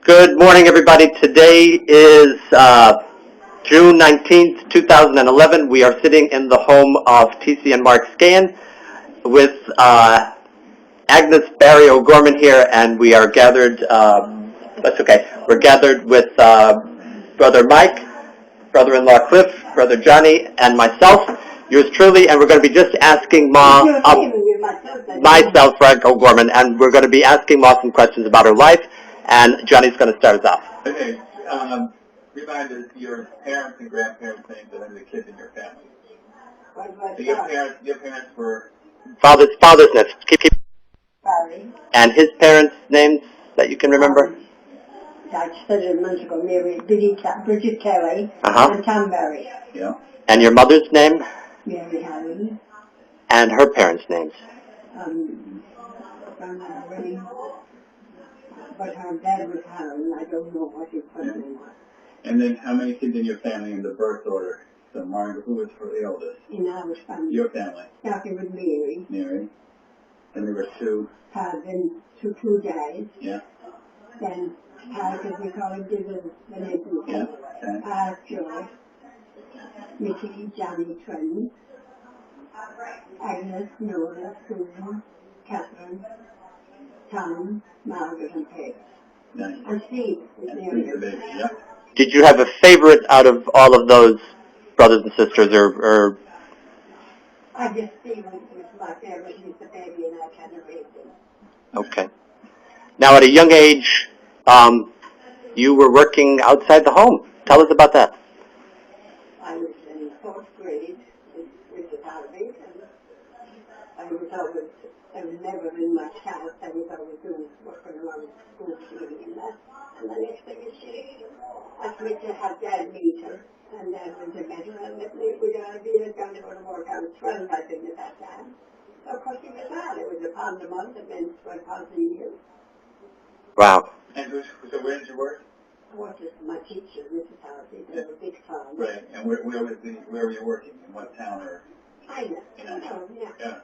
Good morning, everybody. Today is June 19th, 2011. We are sitting in the home of T.C. and Mark Scahan with Agnes Barry O'Gorman here, and we are gathered, we're gathered with Brother Mike, brother-in-law Cliff, Brother Johnny, and myself, yours truly, and we're going to be just asking myself, Frank O'Gorman, and we're going to be asking Ma some questions about her life, and Johnny's going to start us off. Okay, remind us your parents and grandparents' names of any of the kids in your family. So your parents were... Father's names. Keep. And his parents' names that you can remember? Mary, Bridget Kelly, and Tom Barry. Yeah. And your mother's name? Mary Harry. And her parents' names? But her dad was Harold, I don't know what his first name was. And then how many kids in your family in the birth order? So Margaret, who was the eldest? In our family. Your family? Starting with Mary. Mary. And there were two? Then two guys. Yeah. Then as we call him, the name. Yeah. Okay. George, Mickey, Johnny, twins, Agnes, Nora, Susan, Catherine, Tom, Margaret, and Kate. Nice. And Steve is the baby, yeah. Did you have a favorite out of all of those brothers and sisters, or? I guess Steve was my favorite. He's the baby, and I kind of raised him. Okay. Now, at a young age, you were working outside the home. Tell us about that. I was in 4th grade with the Arabic, and I was never in my class. I was always doing working around school shooting and that. And the next thing is she asked me to have Dad meet her, and Dad went to bed, and we got to be going to go to work. I was 12, I think, at that time. So, of course, he was mad. It was £1 a month, and then £12 a year. Wow. And so where did you work? I worked with my teacher, Mrs. Harvey, in a big farm. Right. And where were you working? In what town or? China. Yeah.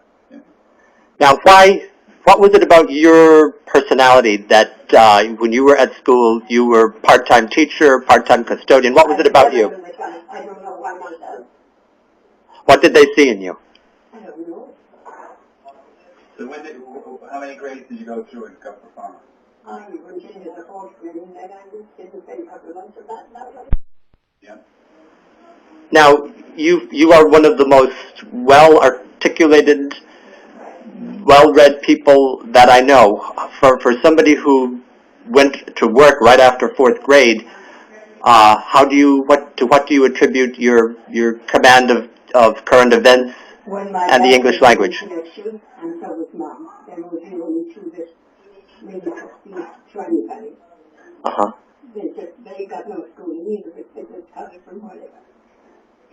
Now, what was it about your personality that when you were at school, you were part-time teacher, part-time custodian? What was it about you? I don't know why myself. What did they see in you? I don't know. So how many grades did you go through in Gopher Farm? I went into the 4th grade, and then I was in the same couple of months of that. Yeah. Now, you are one of the most well-articulated, well-read people that I know. For somebody who went to work right after 4th grade, what do you attribute your command of current events and the English language? And so was Mom. There was only two that really to anybody. They got no schooling either, but they just got it from whatever.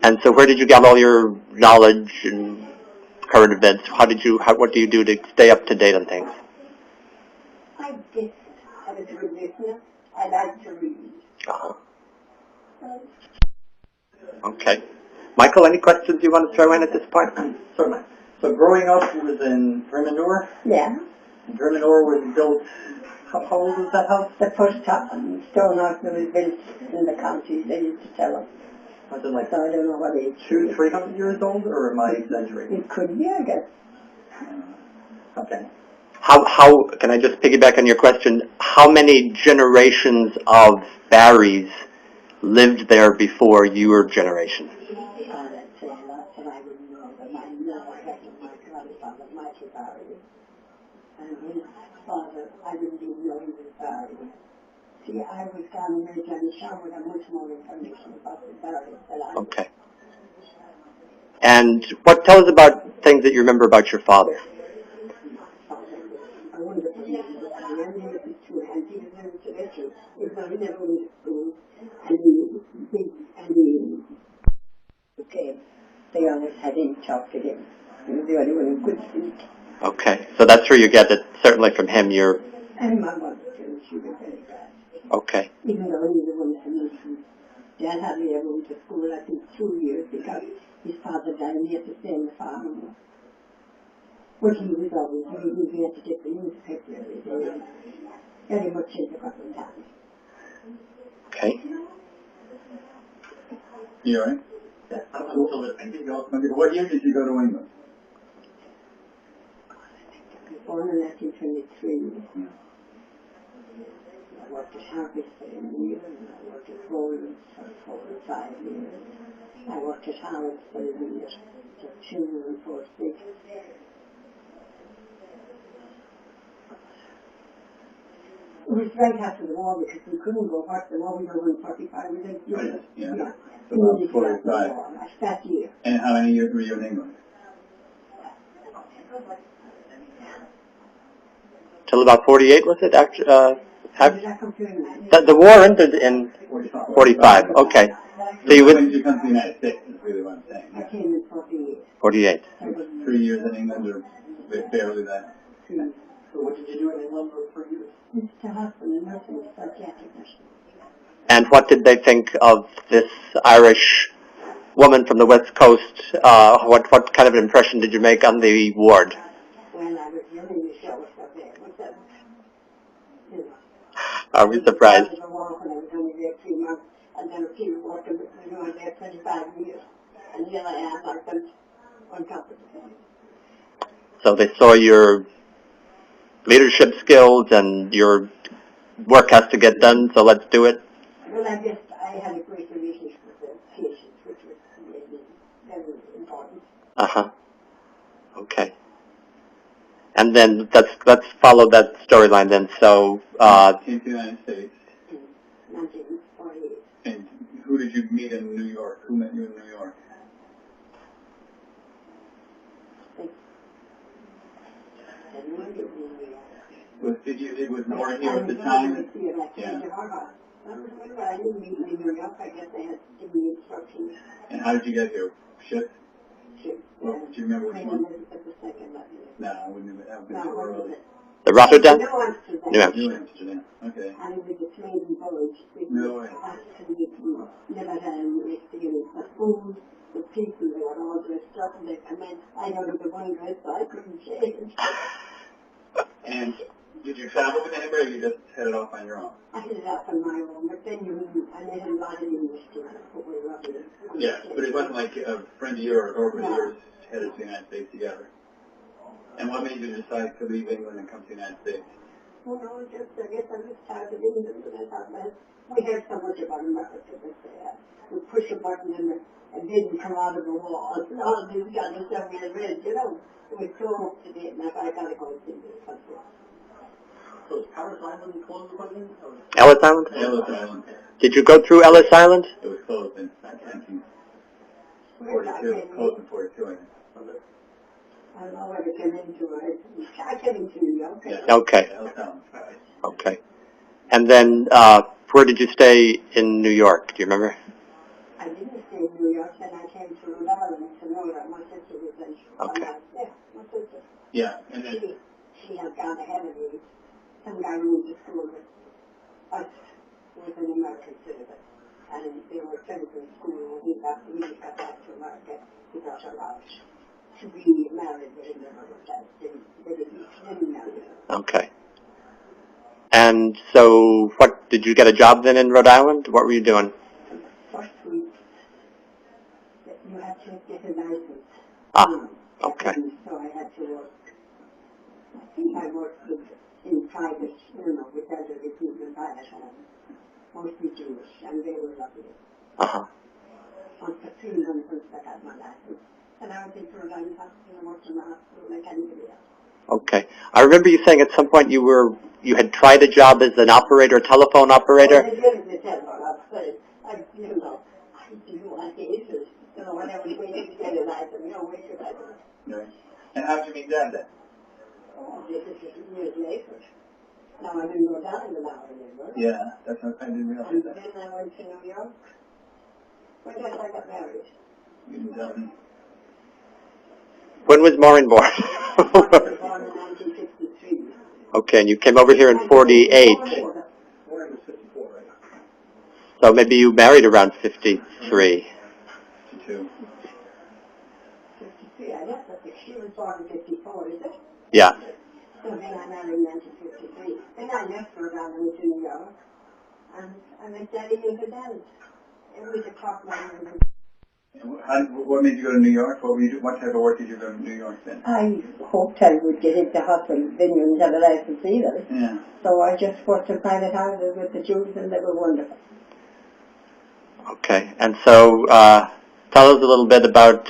And so where did you get all your knowledge and current events? What do you do to stay up to date on things? I guess I was a good listener. I like to read. Okay. Michael, any questions you want to throw in at this point? Certainly. So growing up, you was in Vermandoor? Yeah. And Vermandoor was built, how old was that house? The first stone house that was built in the county, they used to tell us. Was it like So I don't know what age. 200-300 years old, or am I exaggerating? It could be, I guess. Okay. How can I just piggyback on your question? How many generations of Barrys lived there before your generation? I'd say lots, and I wouldn't know them. I know I had my grandfather, Michael Barry, and his father, I didn't even know he was Barry. See, I was down in Mary Shaw with much more information about the Barrys than I did. Okay. And tell us about things that you remember about your father? I wonder if he was too handy. He was very intellectual. He never went to school, and he came. They always had him talk to him. He was the only one who could speak. Okay, so that's where you get it, certainly from him, And my mother, too, she was very bad. Okay. Even though he was one of the Dad hardly ever went to school, I think 2 years, because his father died and he had to stay in the farm. But he was always reading, he had to get the newspaper every day, very much into couple of times. Okay. You all right? Yeah, I'm still listening. What year did you go to England? I was born in 1923. I worked at Harvey for a year, and I worked at Rollins for 4 or 5 years. I worked at Harrods for a year, for 2 and 4 6. It was right after the war because we couldn't go back. The war we were in 45. We did, Yeah. So immediately about after the 45. war. That year. And how many years were you in England? Till about 48, was it? Actually, Did that come through now? the war ended in 45. Okay. So you When would did you come to the United States is really what I'm saying. I came in 48. 48. 3 years in England or barely that? So what did you do in England for years? It's to hospital and nursing, psychiatric nurse. And what did they think of this Irish woman from the West Coast? What kind of an impression did you make on the ward? When I was young, you show us up there. What's that? You know. Are we surprised? I was only there 3 months, and then a few working with me, I was there 25 years. And here I am, like them, on top of it. So they saw your leadership skills and your work has to get done, so let's do it. Well, I guess I had a great relationship with the patients, which was maybe very important. Uh-huh. Okay. And then let's follow that storyline then. So, Came to the United States. In 1948. And who did you meet in New York? Who met you in New York? Was Nora here at the time? Yeah. I didn't meet in New York. I guess they had given me instructions. And how did you get here? Ship? Well, do you remember which one? No, I wouldn't have been too early. the Rotterdam? New Amsterdam. New Amsterdam. New Amsterdam. Okay. And with the train voyage, No way. absolutely never had any experience. The food, the people, they were all dressed up, and they come in. I know there was one dress, so I couldn't change. And did you travel with anybody or you just headed off on your own? I headed up on my own, but then I met a lot of English people who were lovely. Yeah, but it wasn't like a friend of yours or girlfriend of yours headed to the United States together. And what made you decide to leave England and come to the United States? Well, no, just, I guess I was tired of England, and I thought, well, we heard so much about America, that we push a button and it didn't come out of the wall. And all of these kind of stuff we had read, you know, it was so up to date, and I thought, I gotta go and see this country. So is Paris Island closed by then? Ellis Island? Ellis Island. Did you go through Ellis Island? It was closed in 1942. I Closed in 42, I think. don't know whether it came into it. I came into New York. Yeah. Okay. Ellis Island. Okay. And then, where did you stay in New York? Do you remember? I didn't stay in New York, then I came to Rhode Island to know that my sister was in. Okay. Yeah, my sister. Yeah, and then She had gone ahead of me. Some guy who went to school with us was an American citizen. And they were friends in school. When he got back to America, he got her out to be married with him. They didn't marry her. Okay. And so, what, did you get a job then in Rhode Island? What were you doing? First week, you had to get a license. Ah, okay. And so I had to work. I think I worked in private, with other recruitment private homes. Mostly Jewish, and they were lovely. Uh-huh. On for 3 months since I got my license. And I was in Rhode Island Hospital, worked in the hospital like anybody else. Okay. I remember you saying at some point you had tried a job as an operator, telephone operator. Well, they did the telephone operator. I didn't want the issues. Whenever you waited to get a license, wait till I do. yeah. And how did you meet Dad then? Oh, this is years later. Now I'm in Rhode Island now, remember? Yeah, that's what I didn't realize And that. then I went to New York. When did I got married? You didn't tell me. When was Maureen born? I was born in 1963. Okay, and you came over here in 48. Warren was 54, right? So maybe you married around 53. 52. 53, I guess. She was born in 54, is it? Yeah. So then I married in 1953. Then I left Rhode Island to New York. and I met Daddy into then. It was a clock man. What made you go to New York? What type of work did you go to New York then? I hoped I would get into hospital vineyard and have a license either. Yeah. So I just worked in private houses with the Jews, and they were wonderful. Okay, and so tell us a little bit about